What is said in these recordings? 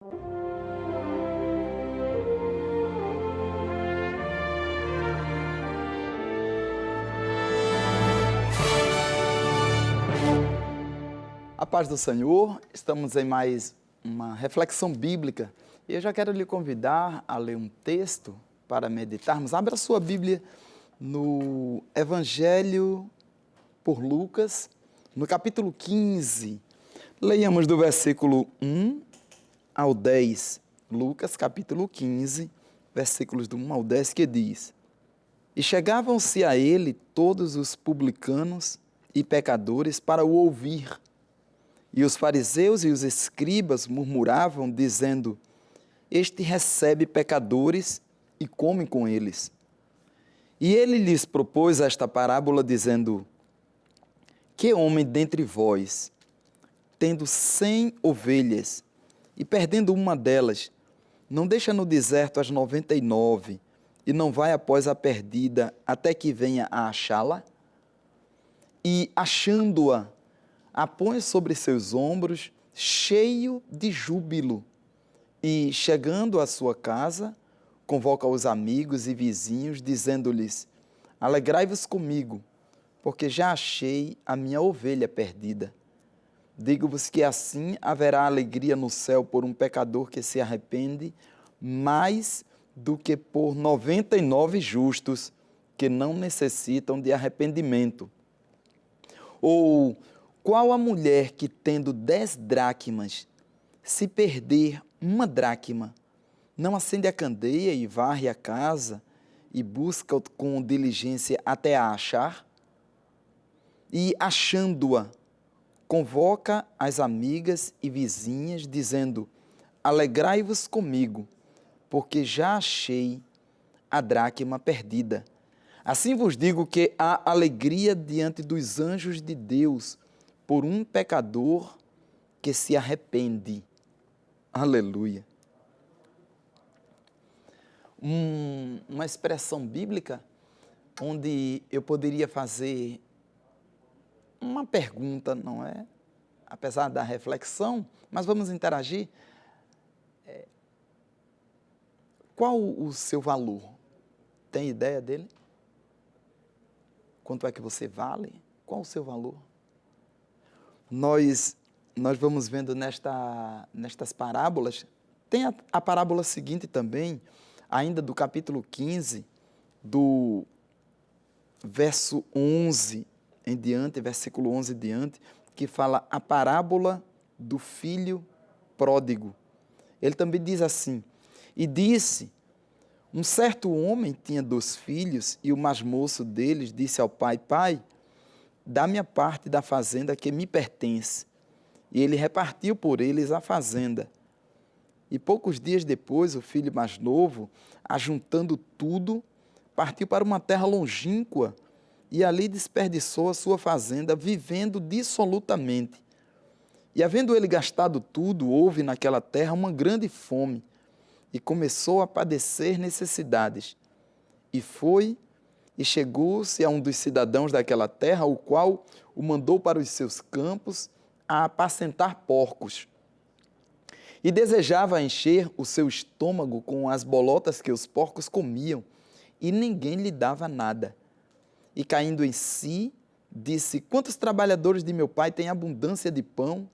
A paz do Senhor, estamos em mais uma reflexão bíblica e eu já quero lhe convidar a ler um texto para meditarmos. Abra sua Bíblia no Evangelho por Lucas, no capítulo 15. Leiamos do versículo 1 ao 10. Lucas, capítulo 15, versículos do 1 ao 10, que diz: E chegavam-se a ele todos os publicanos e pecadores para o ouvir. E os fariseus e os escribas murmuravam, dizendo: Este recebe pecadores e come com eles. E ele lhes propôs esta parábola, dizendo: Que homem dentre vós, tendo 100 ovelhas, e perdendo uma delas, não deixa no deserto as 99, e não vai após a perdida, até que venha a achá-la? E, achando-a, a põe sobre seus ombros, cheio de júbilo, e, chegando à sua casa, convoca os amigos e vizinhos, dizendo-lhes: Alegrai-vos comigo, porque já achei a minha ovelha perdida. Digo-vos que assim haverá alegria no céu por um pecador que se arrepende, mais do que por 99 justos que não necessitam de arrependimento. Ou qual a mulher que, tendo 10 dracmas, se perder uma dracma, não acende a candeia e varre a casa e busca com diligência até a achar? E, achando-a, convoca as amigas e vizinhas, dizendo: Alegrai-vos comigo, porque já achei a dracma perdida. Assim vos digo que há alegria diante dos anjos de Deus por um pecador que se arrepende. Aleluia. Uma expressão bíblica onde eu poderia fazer uma pergunta, não é? Apesar da reflexão, mas vamos interagir. Qual o seu valor? Tem ideia dele? Quanto é que você vale? Qual o seu valor? Nós vamos vendo nestas parábolas, tem a parábola seguinte também, ainda do capítulo 15, do verso 11 em diante, versículo 11 em diante, que fala a parábola do filho pródigo. Ele também diz assim: E disse, um certo homem tinha 2 filhos, e o mais moço deles disse ao pai: Pai, dá-me a parte da fazenda que me pertence. E ele repartiu por eles a fazenda. E poucos dias depois, o filho mais novo, ajuntando tudo, partiu para uma terra longínqua e ali desperdiçou a sua fazenda, vivendo dissolutamente. E havendo ele gastado tudo, houve naquela terra uma grande fome, e começou a padecer necessidades. E foi e chegou-se a um dos cidadãos daquela terra, o qual o mandou para os seus campos a apacentar porcos. E desejava encher o seu estômago com as bolotas que os porcos comiam, e ninguém lhe dava nada. E caindo em si, disse: Quantos trabalhadores de meu pai têm abundância de pão,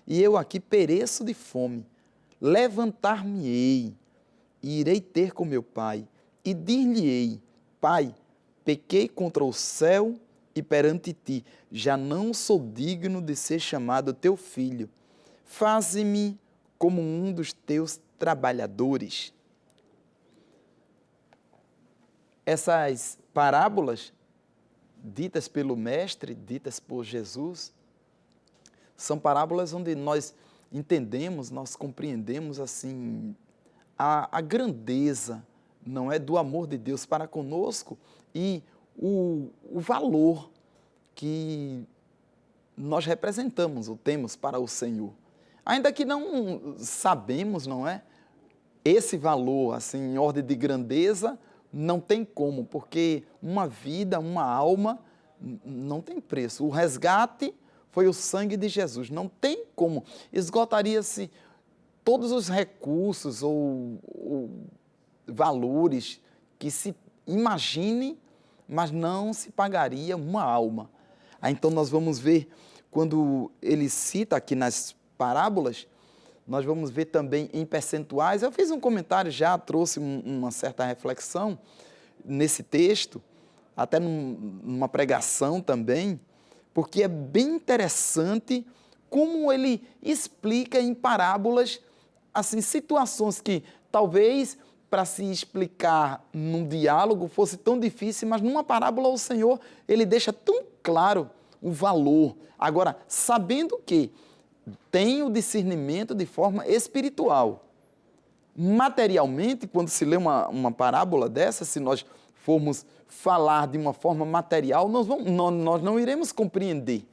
e eu aqui pereço de fome? Levantar-me-ei, e irei ter com meu pai, e dir-lhe-ei: Pai, pequei contra o céu e perante ti, já não sou digno de ser chamado teu filho. Faze-me como um dos teus trabalhadores. Essas parábolas, ditas pelo Mestre, ditas por Jesus, são parábolas onde nós entendemos, nós compreendemos assim a grandeza, não é, do amor de Deus para conosco e o valor que nós representamos ou temos para o Senhor. Ainda que não sabemos, não é, esse valor, assim, em ordem de grandeza, não tem como, porque uma vida, uma alma, não tem preço. O resgate foi o sangue de Jesus, não tem como. Esgotaria-se todos os recursos ou valores que se imagine, mas não se pagaria uma alma. Aí então nós vamos ver, quando ele cita aqui nas parábolas, nós vamos ver também em percentuais. Eu fiz um comentário já, trouxe uma certa reflexão nesse texto, até numa pregação também, porque é bem interessante como ele explica em parábolas assim, situações que talvez para se explicar num diálogo fosse tão difícil, mas numa parábola o Senhor, ele deixa tão claro o valor. Agora, sabendo que tem o discernimento de forma espiritual. Materialmente, quando se lê uma parábola dessa, se nós formos falar de uma forma material, nós não iremos compreender.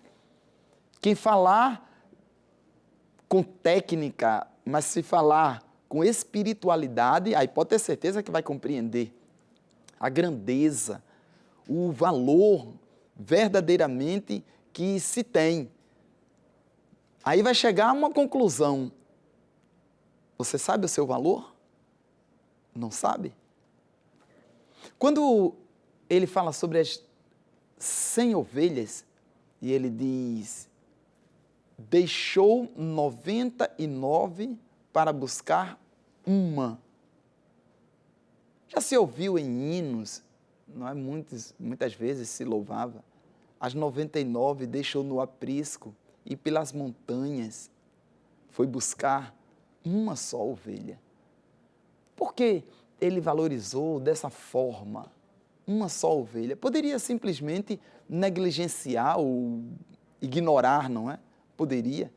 Quem falar com técnica, mas se falar com espiritualidade, aí pode ter certeza que vai compreender a grandeza, o valor verdadeiramente que se tem. Aí vai chegar a uma conclusão. Você sabe o seu valor? Não sabe? Quando ele fala sobre as 100 ovelhas, e ele diz, deixou 99 para buscar uma. Já se ouviu em hinos, não é? Muitas vezes se louvava, as 99 deixou no aprisco e pelas montanhas foi buscar uma só ovelha. Por que ele valorizou dessa forma uma só ovelha? Poderia simplesmente negligenciar ou ignorar, não é? Poderia.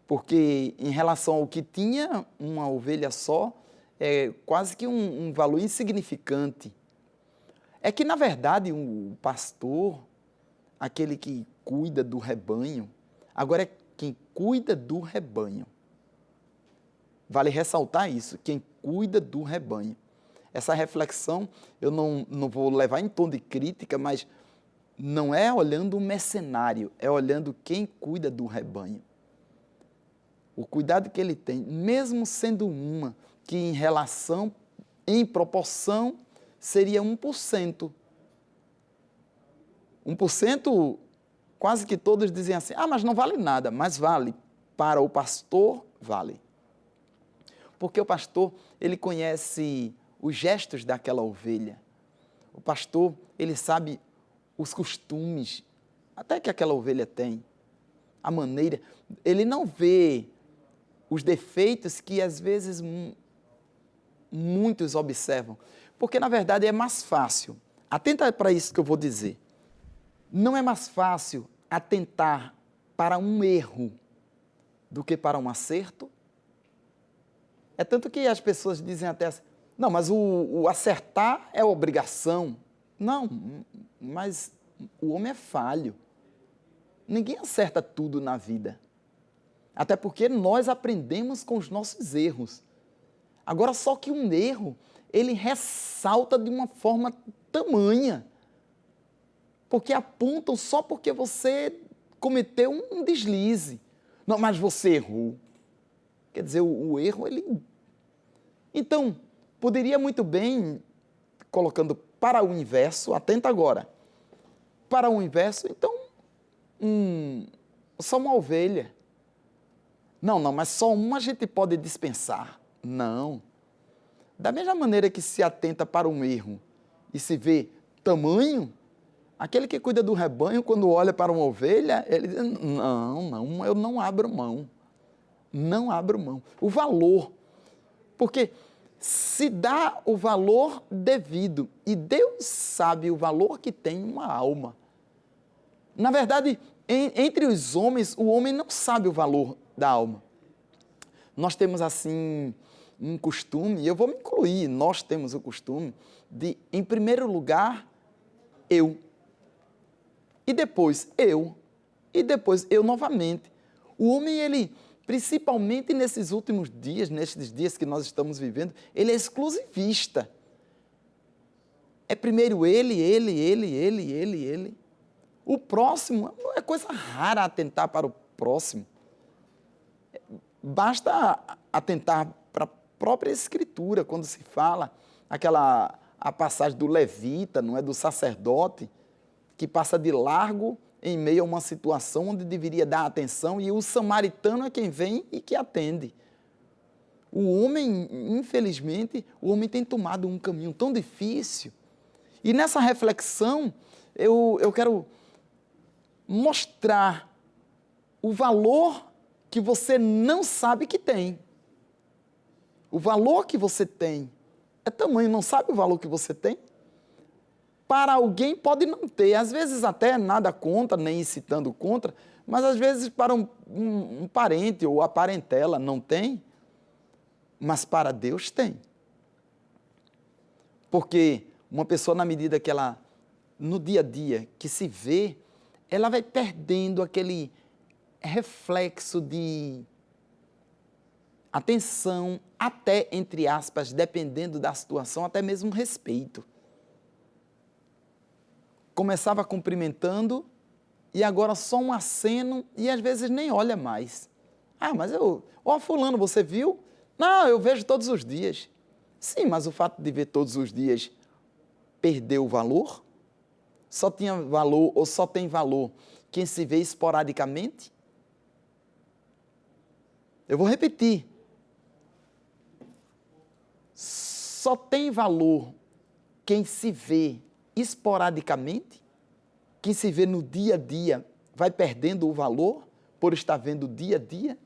Porque em relação ao que tinha uma ovelha só, é quase que um valor insignificante. É que, na verdade, o pastor, aquele que cuida do rebanho, agora é quem cuida do rebanho. Vale ressaltar isso, quem cuida do rebanho. Essa reflexão eu não vou levar em tom de crítica, mas não é olhando o mercenário, é olhando quem cuida do rebanho. O cuidado que ele tem, mesmo sendo uma, que em relação, em proporção, seria 1%. 1%, quase que todos dizem assim, mas não vale nada, mas vale. Para o pastor, vale. Porque o pastor, ele conhece os gestos daquela ovelha. O pastor, ele sabe os costumes, até que aquela ovelha tem. A maneira, ele não vê os defeitos que às vezes muitos observam. Porque, na verdade, é mais fácil. Atenta para isso que eu vou dizer. Não é mais fácil atentar para um erro do que para um acerto? É tanto que as pessoas dizem até assim, não, mas o acertar é obrigação. Não, mas o homem é falho. Ninguém acerta tudo na vida. Até porque nós aprendemos com os nossos erros. Agora, só que um erro, ele ressalta de uma forma tamanha. Porque apontam só porque você cometeu um deslize. Não, mas você errou. Quer dizer, o erro, ele... Então, poderia muito bem, colocando para o inverso, atenta agora, para o inverso, então, só uma ovelha. Não, mas só uma a gente pode dispensar. Não. Da mesma maneira que se atenta para um erro e se vê tamanho, aquele que cuida do rebanho, quando olha para uma ovelha, ele diz, não, eu não abro mão. Não abro mão. O valor. Porque se dá o valor devido, e Deus sabe o valor que tem uma alma. Na verdade, entre os homens, o homem não sabe o valor da alma. Nós temos assim um costume, e eu vou me incluir, nós temos o costume de, em primeiro lugar, eu. E depois eu novamente. O homem, ele, principalmente nesses últimos dias, nesses dias que nós estamos vivendo, ele é exclusivista. É primeiro ele. O próximo é coisa rara atentar para o próximo. Basta atentar para a própria Escritura, quando se fala a passagem do levita, não é, do sacerdote, que passa de largo em meio a uma situação onde deveria dar atenção, e o samaritano é quem vem e que atende. O homem, infelizmente, o homem tem tomado um caminho tão difícil. E nessa reflexão, eu quero mostrar o valor que você não sabe que tem. O valor que você tem é tamanho, não sabe o valor que você tem? Para alguém pode não ter, às vezes até nada contra, nem incitando contra, mas às vezes para um parente ou a parentela não tem, mas para Deus tem. Porque uma pessoa, na medida que ela, no dia a dia, que se vê, ela vai perdendo aquele reflexo de atenção, até, entre aspas, dependendo da situação, até mesmo respeito. Começava cumprimentando e agora só um aceno e às vezes nem olha mais. Ah, mas fulano, você viu? Não, eu vejo todos os dias. Sim, mas o fato de ver todos os dias perdeu o valor? Só tinha valor ou só tem valor quem se vê esporadicamente? Eu vou repetir. Só tem valor quem se vê esporadicamente, quem se vê no dia a dia vai perdendo o valor por estar vendo dia a dia?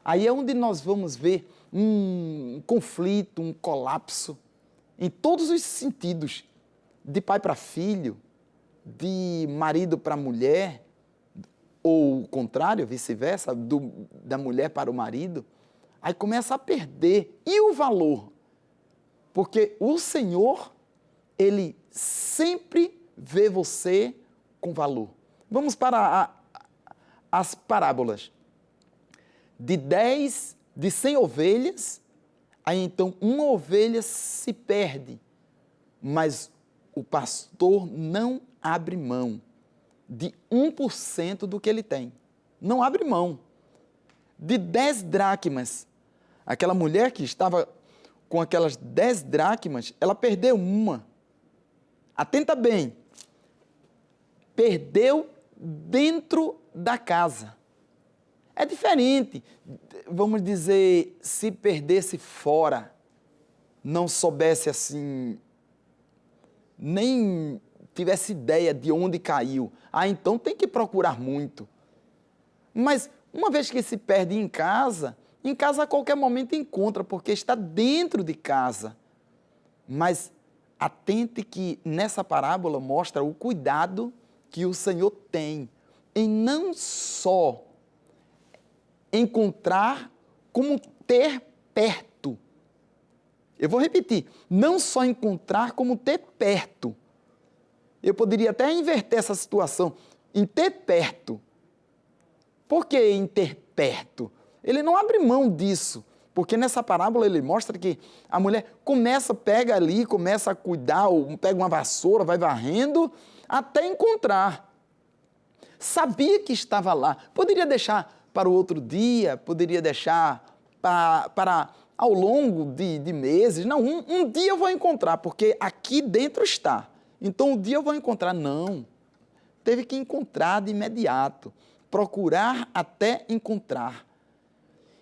Aí é onde nós vamos ver um conflito, um colapso, em todos os sentidos, de pai para filho, de marido para mulher, ou o contrário, vice-versa, da mulher para o marido. Aí começa a perder. E o valor? Porque o Senhor, Ele sempre vê você com valor. Vamos para as parábolas. De 100 ovelhas, aí então uma ovelha se perde, mas o pastor não abre mão de 1% do que ele tem. Não abre mão. De 10 dracmas, aquela mulher que estava com aquelas 10 dracmas, ela perdeu uma. Atenta bem. Perdeu dentro da casa. É diferente, vamos dizer, se perdesse fora, não soubesse assim, nem tivesse ideia de onde caiu. Ah, então tem que procurar muito. Mas uma vez que se perde em casa a qualquer momento encontra, porque está dentro de casa. Mas atente que nessa parábola mostra o cuidado que o Senhor tem em não só encontrar, como ter perto. Eu vou repetir, não só encontrar, como ter perto. Eu poderia até inverter essa situação, em ter perto. Por que em ter perto? Ele não abre mão disso, porque nessa parábola ele mostra que a mulher pega ali, começa a cuidar, ou pega uma vassoura, vai varrendo, até encontrar. Sabia que estava lá. Poderia deixar para o outro dia, poderia deixar para ao longo de meses. Não, um dia eu vou encontrar, porque aqui dentro está. Então, um dia eu vou encontrar. Não. Teve que encontrar de imediato. Procurar até encontrar.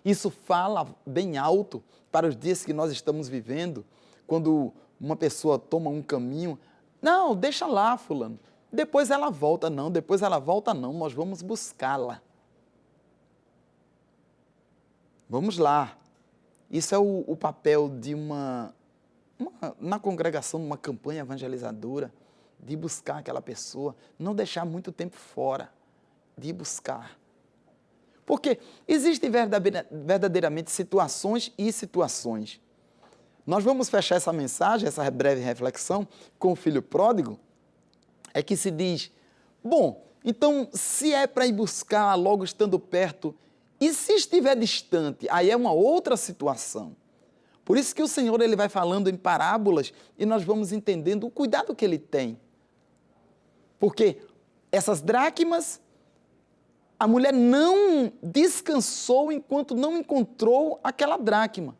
Isso fala bem alto para os dias que nós estamos vivendo, quando uma pessoa toma um caminho. Não, deixa lá, fulano. Depois ela volta. Não, depois ela volta não. Nós vamos buscá-la. Vamos lá. Isso é o papel de na congregação, uma campanha evangelizadora, de buscar aquela pessoa, não deixar muito tempo fora, de buscar. Porque existem verdadeiramente situações e situações. Nós vamos fechar essa mensagem, essa breve reflexão, com o filho pródigo, é que se diz, bom, então se é para ir buscar logo estando perto, e se estiver distante, aí é uma outra situação. Por isso que o Senhor ele vai falando em parábolas e nós vamos entendendo o cuidado que ele tem. Porque essas dracmas A mulher não descansou enquanto não encontrou aquela dracma,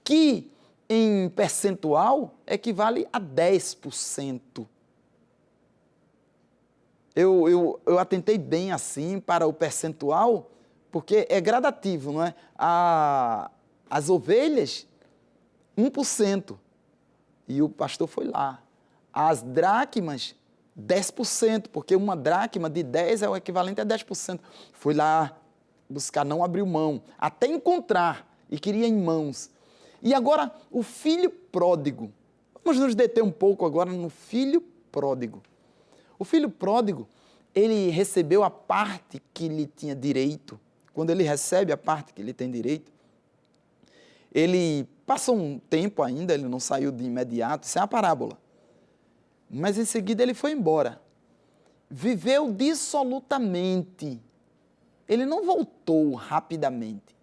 que em percentual equivale a 10%. Eu atentei bem assim para o percentual, porque é gradativo, não é? As ovelhas, 1%. E o pastor foi lá. As dracmas, 10%, porque uma dracma de 10 é o equivalente a 10%. Foi lá buscar, não abriu mão, até encontrar, e queria em mãos. E agora, o filho pródigo. Vamos nos deter um pouco agora no filho pródigo. O filho pródigo, ele recebeu a parte que lhe tinha direito. Quando ele recebe a parte que ele tem direito, ele passou um tempo ainda, ele não saiu de imediato, isso é a parábola. Mas em seguida ele foi embora. Viveu dissolutamente. Ele não voltou rapidamente.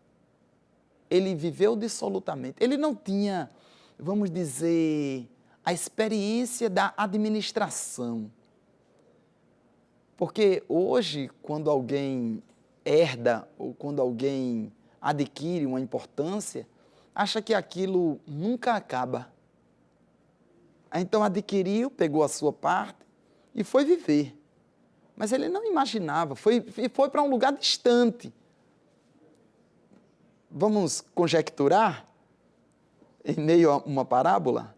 Ele viveu dissolutamente. Ele não tinha, vamos dizer, a experiência da administração. Porque hoje, quando alguém herda ou quando alguém adquire uma importância, acha que aquilo nunca acaba. Então adquiriu, pegou a sua parte e foi viver. Mas ele não imaginava, foi para um lugar distante. Vamos conjecturar, em meio a uma parábola,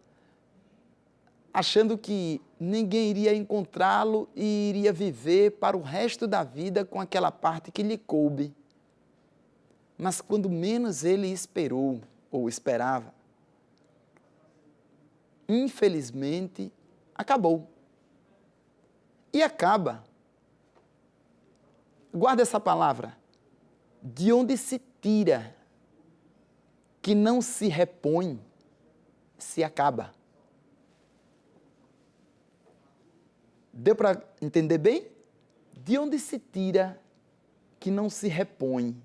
achando que ninguém iria encontrá-lo e iria viver para o resto da vida com aquela parte que lhe coube. Mas quando menos ele esperou ou esperava, infelizmente, acabou. E acaba. Guarda essa palavra. De onde se tira, que não se repõe, se acaba. Deu para entender bem? De onde se tira, que não se repõe,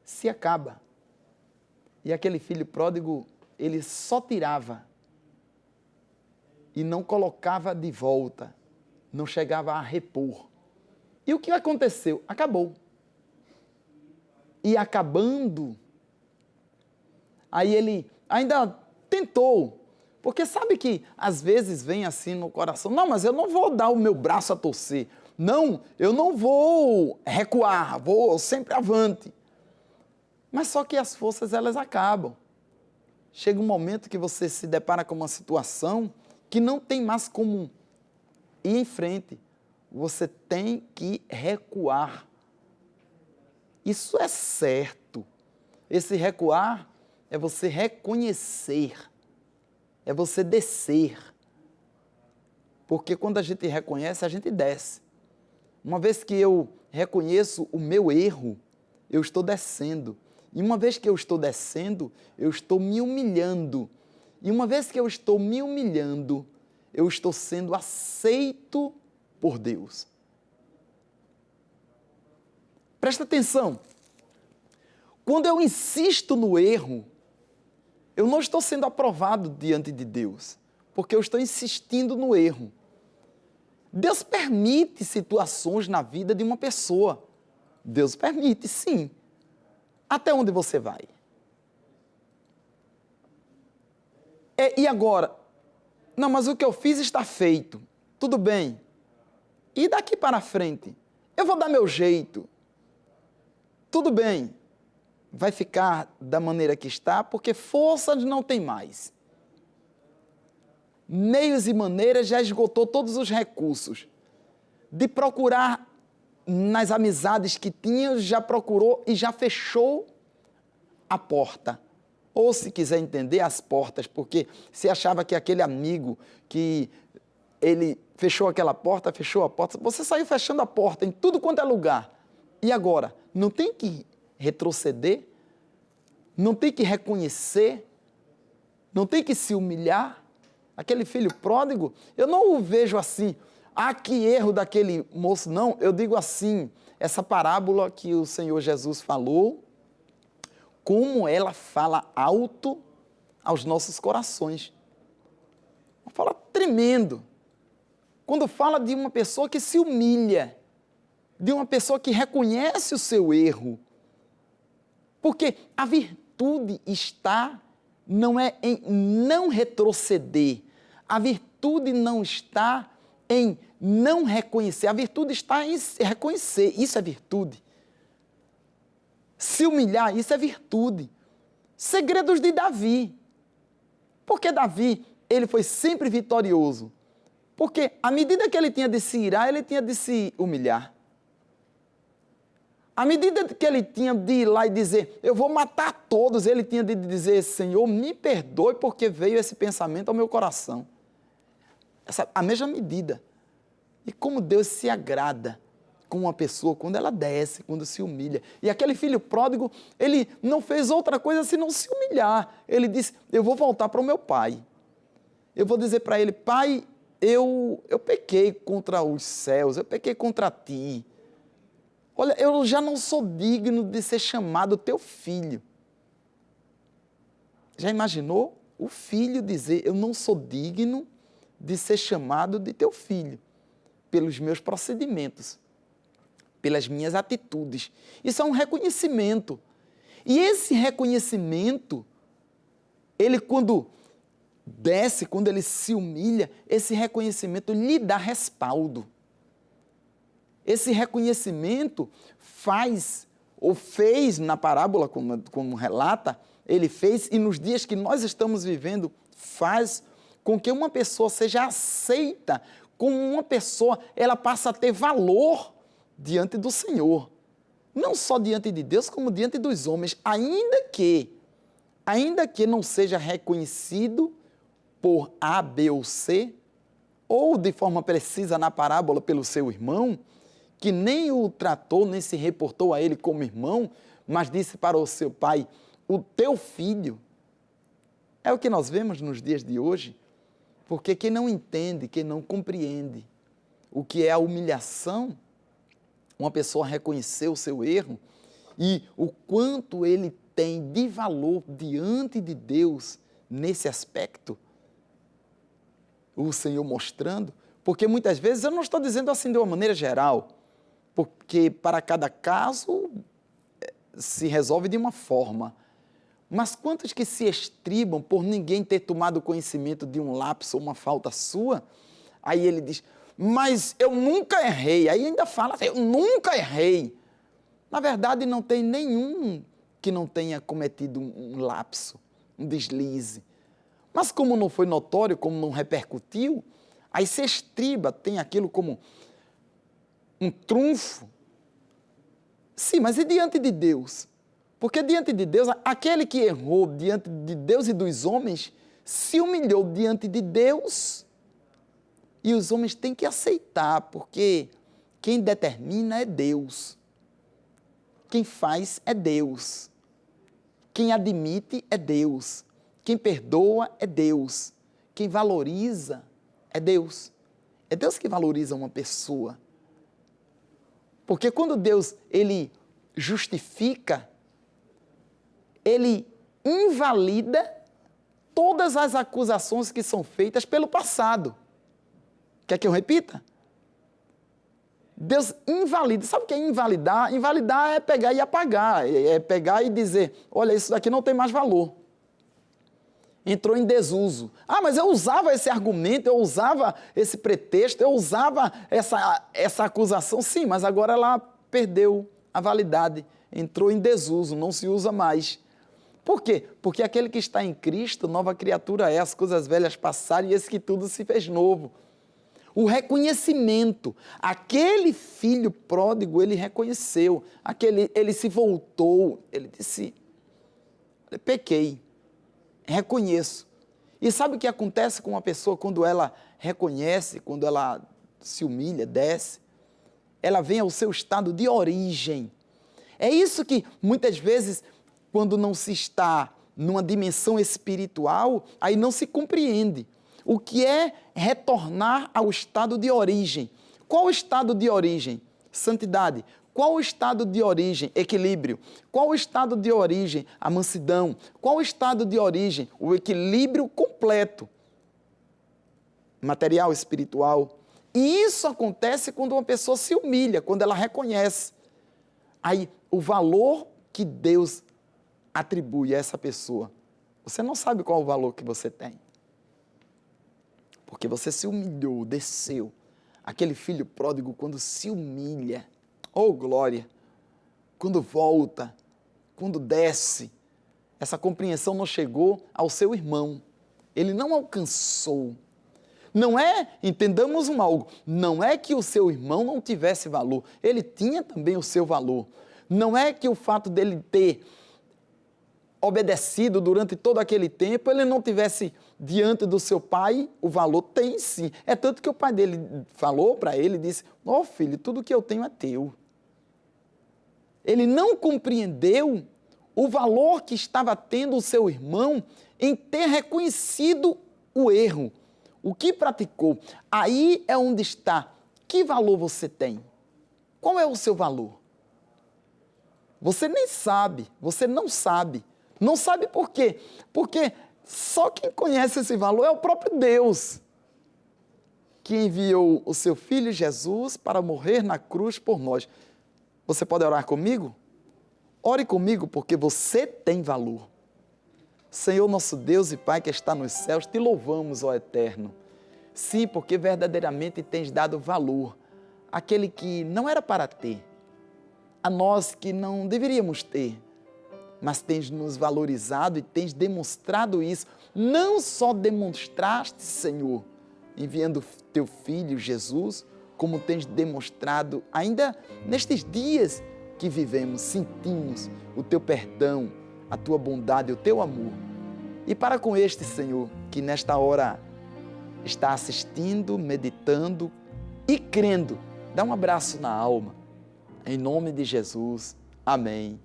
se acaba. E aquele filho pródigo, ele só tirava e não colocava de volta, não chegava a repor. E o que aconteceu? Acabou. E acabando, aí ele ainda tentou, porque sabe que às vezes vem assim no coração, não, mas eu não vou dar o meu braço a torcer, não, eu não vou recuar, vou sempre avante. Mas só que as forças, elas acabam. Chega um momento que você se depara com uma situação que não tem mais como ir em frente. Você tem que recuar. Isso é certo. Esse recuar é você reconhecer, é você descer. Porque quando a gente reconhece, a gente desce. Uma vez que eu reconheço o meu erro, eu estou descendo. E uma vez que eu estou descendo, eu estou me humilhando. E uma vez que eu estou me humilhando, eu estou sendo aceito por Deus. Presta atenção. Quando eu insisto no erro, eu não estou sendo aprovado diante de Deus, porque eu estou insistindo no erro. Deus permite situações na vida de uma pessoa. Deus permite, sim. Até onde você vai? E agora? Não, mas o que eu fiz está feito. Tudo bem. E daqui para frente? Eu vou dar meu jeito. Tudo bem. Vai ficar da maneira que está, porque forças não tem mais. Meios e maneiras já esgotou todos os recursos. De procurar nas amizades que tinha, já procurou e já fechou a porta. Ou, se quiser entender, as portas, porque se achava que aquele amigo, que ele fechou aquela porta, fechou a porta, você saiu fechando a porta em tudo quanto é lugar. E agora? Não tem que retroceder? Não tem que reconhecer? Não tem que se humilhar? Aquele filho pródigo, eu não o vejo assim, que erro daquele moço, não. Eu digo assim, essa parábola que o Senhor Jesus falou, como ela fala alto aos nossos corações. Fala tremendo. Quando fala de uma pessoa que se humilha, de uma pessoa que reconhece o seu erro. Porque a virtude não é em não retroceder. A virtude não está em não reconhecer. A virtude está em reconhecer. Isso é virtude. Se humilhar, isso é virtude. Segredos de Davi. Porque Davi, ele foi sempre vitorioso. Porque à medida que ele tinha de se irar, ele tinha de se humilhar. À medida que ele tinha de ir lá e dizer, eu vou matar todos, ele tinha de dizer, Senhor, me perdoe porque veio esse pensamento ao meu coração. A mesma medida. E como Deus se agrada com uma pessoa quando ela desce, quando se humilha. E aquele filho pródigo, ele não fez outra coisa senão se humilhar. Ele disse, eu vou voltar para o meu pai. Eu vou dizer para ele, pai, eu pequei contra os céus, eu pequei contra ti. Olha, eu já não sou digno de ser chamado teu filho. Já imaginou? O filho dizer, eu não sou digno de ser chamado de teu filho, pelos meus procedimentos, pelas minhas atitudes. Isso é um reconhecimento. E esse reconhecimento, ele quando desce, quando ele se humilha, esse reconhecimento lhe dá respaldo. Esse reconhecimento faz, ou fez na parábola, como relata, ele fez, e nos dias que nós estamos vivendo, faz com que uma pessoa seja aceita como uma pessoa, ela passa a ter valor diante do Senhor. Não só diante de Deus, como diante dos homens, ainda que não seja reconhecido por A, B ou C, ou de forma precisa na parábola pelo seu irmão, que nem o tratou, nem se reportou a ele como irmão, mas disse para o seu pai, o teu filho. É o que nós vemos nos dias de hoje, porque quem não entende, quem não compreende o que é a humilhação, uma pessoa reconhecer o seu erro e o quanto ele tem de valor diante de Deus nesse aspecto, o Senhor mostrando, porque muitas vezes, eu não estou dizendo assim de uma maneira geral, porque para cada caso se resolve de uma forma. Mas quantos que se estribam por ninguém ter tomado conhecimento de um lapso ou uma falta sua? Aí ele diz, mas eu nunca errei. Aí ainda fala assim, eu nunca errei. Na verdade, não tem nenhum que não tenha cometido um lapso, um deslize. Mas como não foi notório, como não repercutiu, aí se estriba, tem aquilo como um trunfo. Sim, mas e diante de Deus? Porque diante de Deus, aquele que errou diante de Deus e dos homens, se humilhou diante de Deus, e os homens têm que aceitar, porque quem determina é Deus. Quem faz é Deus. Quem admite é Deus. Quem perdoa é Deus. Quem valoriza é Deus. É Deus que valoriza uma pessoa. Porque quando Deus, ele justifica, ele invalida todas as acusações que são feitas pelo passado. Quer que eu repita? Deus invalida. Sabe o que é invalidar? Invalidar é pegar e apagar, é pegar e dizer, olha, isso daqui não tem mais valor. Entrou em desuso. Ah, mas eu usava esse argumento, eu usava esse pretexto, eu usava essa acusação. Sim, mas agora ela perdeu a validade, entrou em desuso, não se usa mais. Por quê? Porque aquele que está em Cristo, nova criatura é, as coisas velhas passaram e esse que tudo se fez novo. O reconhecimento, aquele filho pródigo, ele reconheceu, ele se voltou, ele disse, pequei. Reconheço. E sabe o que acontece com uma pessoa quando ela reconhece, quando ela se humilha, desce? Ela vem ao seu estado de origem. É isso que, muitas vezes, quando não se está numa dimensão espiritual, aí não se compreende. O que é retornar ao estado de origem? Qual o estado de origem? Santidade. Qual o estado de origem? Equilíbrio. Qual o estado de origem? A mansidão. Qual o estado de origem? O equilíbrio completo. Material, espiritual. E isso acontece quando uma pessoa se humilha, quando ela reconhece. Aí, o valor que Deus atribui a essa pessoa, você não sabe qual é o valor que você tem. Porque você se humilhou, desceu. Aquele filho pródigo, quando se humilha, oh glória, quando volta, quando desce, essa compreensão não chegou ao seu irmão. Ele não alcançou. Não é, entendamos algo, não é que o seu irmão não tivesse valor, ele tinha também o seu valor. Não é que o fato dele ter obedecido durante todo aquele tempo, ele não tivesse diante do seu pai o valor, tem sim. É tanto que o pai dele falou para ele, disse, ó filho, tudo que eu tenho é teu. Ele não compreendeu o valor que estava tendo o seu irmão em ter reconhecido o erro, o que praticou. Aí é onde está. Que valor você tem? Qual é o seu valor? Você nem sabe, você não sabe. Não sabe por quê? Porque só quem conhece esse valor é o próprio Deus, que enviou o seu Filho Jesus para morrer na cruz por nós. Você pode orar comigo? Ore comigo, porque você tem valor. Senhor, nosso Deus e Pai que está nos céus, te louvamos, ó Eterno. Sim, porque verdadeiramente tens dado valor àquele que não era para ter, a nós que não deveríamos ter, mas tens nos valorizado e tens demonstrado isso. Não só demonstraste, Senhor, enviando teu Filho Jesus, como tens demonstrado ainda nestes dias que vivemos, sentimos o teu perdão, a tua bondade, o teu amor. E para com este, Senhor, que nesta hora está assistindo, meditando e crendo, dá um abraço na alma. Em nome de Jesus. Amém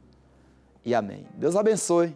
e amém. Deus abençoe.